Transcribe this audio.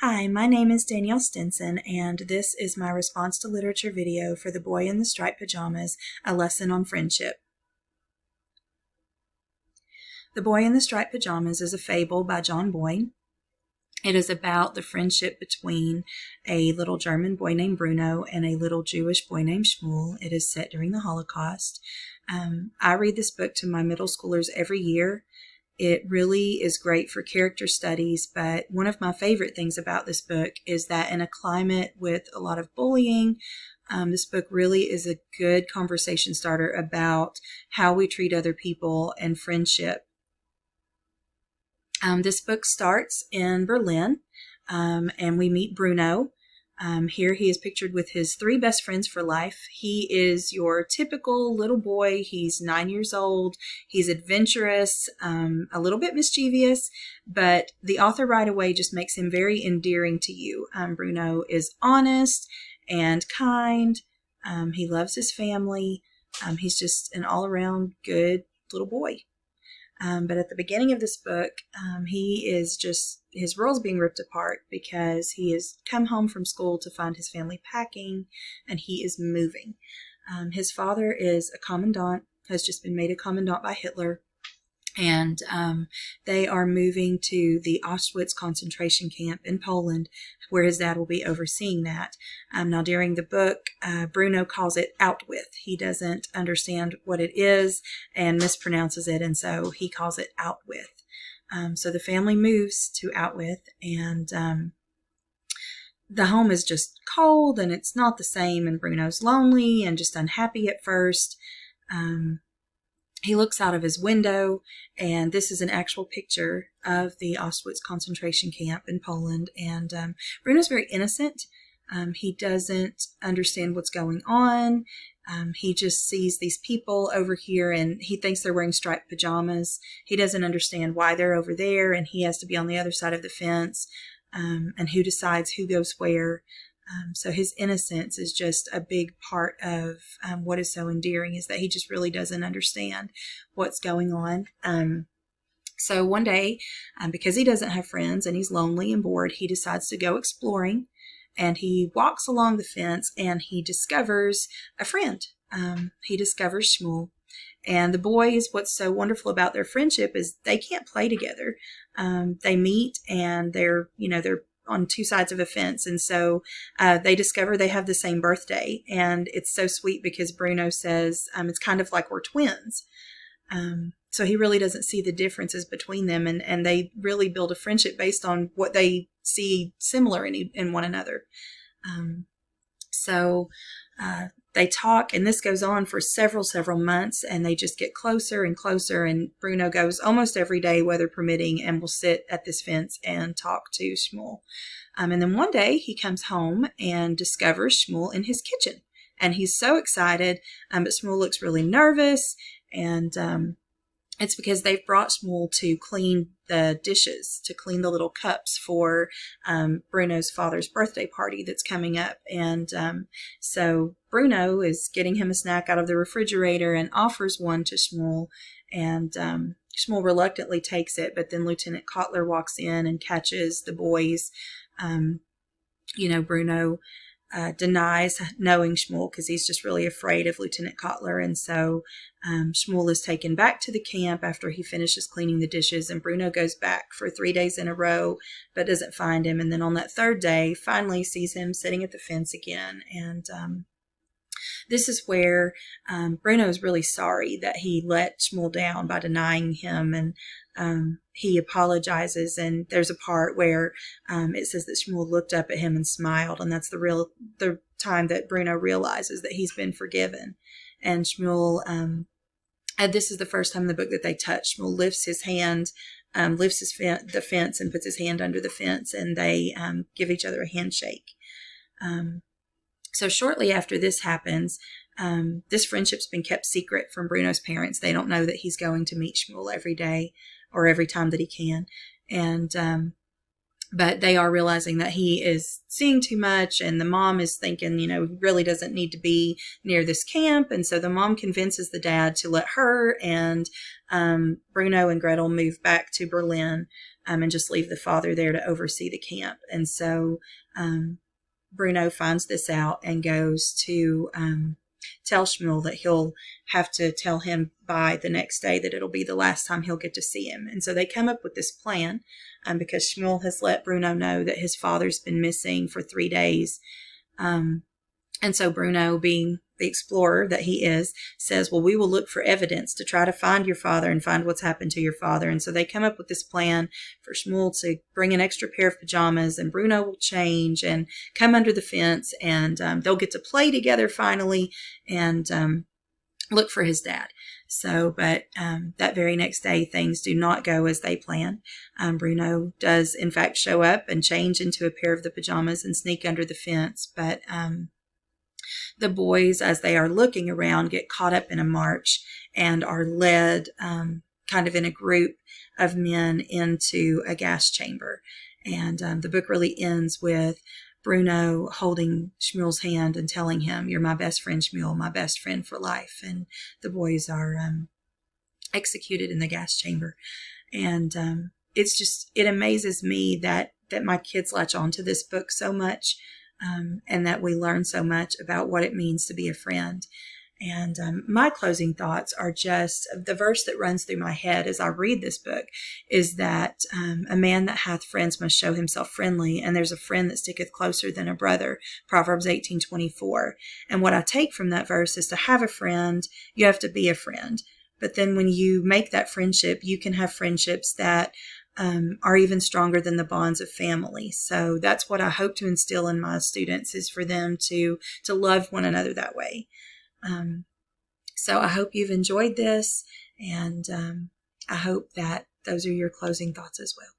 Hi, my name is Danielle Stinson, and this is my response to literature video for The Boy in the Striped Pajamas, a lesson on friendship. The Boy in the Striped Pajamas is a fable by John Boyne. It is about the friendship between a little German boy named Bruno and a little Jewish boy named Shmuel. It is set during the Holocaust. I read this book to my middle schoolers every year. It really is great for character studies, but one of my favorite things about this book is that in a climate with a lot of bullying, this book really is a good conversation starter about how we treat other people and friendship. This book starts in Berlin, and we meet Bruno. Here he is pictured with his three best friends for life. He is your typical little boy. He's 9 years old. He's adventurous, a little bit mischievous, but the author right away just makes him very endearing to you. Bruno is honest and kind. He loves his family. He's just an all-around good little boy. But at the beginning of this book, his world's being ripped apart because he has come home from school to find his family packing, and he is moving. His father is a commandant, has just been made a commandant by Hitler, and they are moving to the Auschwitz concentration camp in Poland, where his dad will be overseeing that. Now, during the book, Bruno calls it Outwith. He doesn't understand what it is and mispronounces it, and so he calls it Outwith. So the family moves to Outwith, and the home is just cold, and it's not the same, and Bruno's lonely and just unhappy at first. He looks out of his window, and this is an actual picture of the Auschwitz concentration camp in Poland. And Bruno's very innocent. He doesn't understand what's going on. He just sees these people over here, and he thinks they're wearing striped pajamas. He doesn't understand why they're over there, and he has to be on the other side of the fence, and who decides who goes where. So his innocence is just a big part of what is so endearing, is that he just really doesn't understand what's going on. So one day, because he doesn't have friends and he's lonely and bored, he decides to go exploring, and he walks along the fence and he discovers a friend. He discovers Shmuel. And the boys, what's so wonderful about their friendship is they can't play together. They meet, and they're on two sides of a fence. And so they discover they have the same birthday. And it's so sweet because Bruno says it's kind of like we're twins. So he really doesn't see the differences between them. And they really build a friendship based on what they see similar in one another. So they talk, and this goes on for several months, and they just get closer and closer. And Bruno goes almost every day, weather permitting, and will sit at this fence and talk to Shmuel. And then one day he comes home and discovers Shmuel in his kitchen, and he's so excited. But Shmuel looks really nervous, and it's because they've brought Shmuel to clean the dishes, to clean the little cups for Bruno's father's birthday party that's coming up. And so Bruno is getting him a snack out of the refrigerator and offers one to Shmuel. And Shmuel reluctantly takes it, but then Lieutenant Kotler walks in and catches the boys. Bruno denies knowing Shmuel because he's just really afraid of Lieutenant Kotler. And so Shmuel is taken back to the camp after he finishes cleaning the dishes, and Bruno goes back for 3 days in a row but doesn't find him. And then on that third day, finally sees him sitting at the fence again. And this is where Bruno is really sorry that he let Shmuel down by denying him, and he apologizes. And there's a part where it says that Shmuel looked up at him and smiled, and that's the time that Bruno realizes that he's been forgiven. And Shmuel, and this is the first time in the book that they touch. Shmuel lifts his hand, the fence, and puts his hand under the fence, and they give each other a handshake. So shortly after this happens, this friendship's been kept secret from Bruno's parents. They don't know that he's going to meet Shmuel every day or every time that he can. And but they are realizing that he is seeing too much, and the mom is thinking, he really doesn't need to be near this camp. And so the mom convinces the dad to let her and Bruno and Gretel move back to Berlin and just leave the father there to oversee the camp. And so Bruno finds this out and goes to tell Shmuel that he'll have to tell him by the next day that it'll be the last time he'll get to see him. And so they come up with this plan because Shmuel has let Bruno know that his father's been missing for 3 days. And so Bruno, being the explorer that he is, says, well, we will look for evidence to try to find your father and find what's happened to your father. And so they come up with this plan for Shmuel to bring an extra pair of pajamas, and Bruno will change and come under the fence, and they'll get to play together finally and look for his dad. So, but that very next day, things do not go as they plan. Bruno does, in fact, show up and change into a pair of the pajamas and sneak under the fence. But the boys, as they are looking around, get caught up in a march and are led kind of in a group of men into a gas chamber. And the book really ends with Bruno holding Shmuel's hand and telling him, you're my best friend, Shmuel, my best friend for life. And the boys are executed in the gas chamber. And it amazes me that my kids latch on to this book so much. And that we learn so much about what it means to be a friend. And my closing thoughts are just the verse that runs through my head as I read this book is that a man that hath friends must show himself friendly, and there's a friend that sticketh closer than a brother, Proverbs 18:24. And what I take from that verse is to have a friend, you have to be a friend. But then when you make that friendship, you can have friendships that are even stronger than the bonds of family. So that's what I hope to instill in my students, is for them to love one another that way. So I hope you've enjoyed this, and I hope that those are your closing thoughts as well.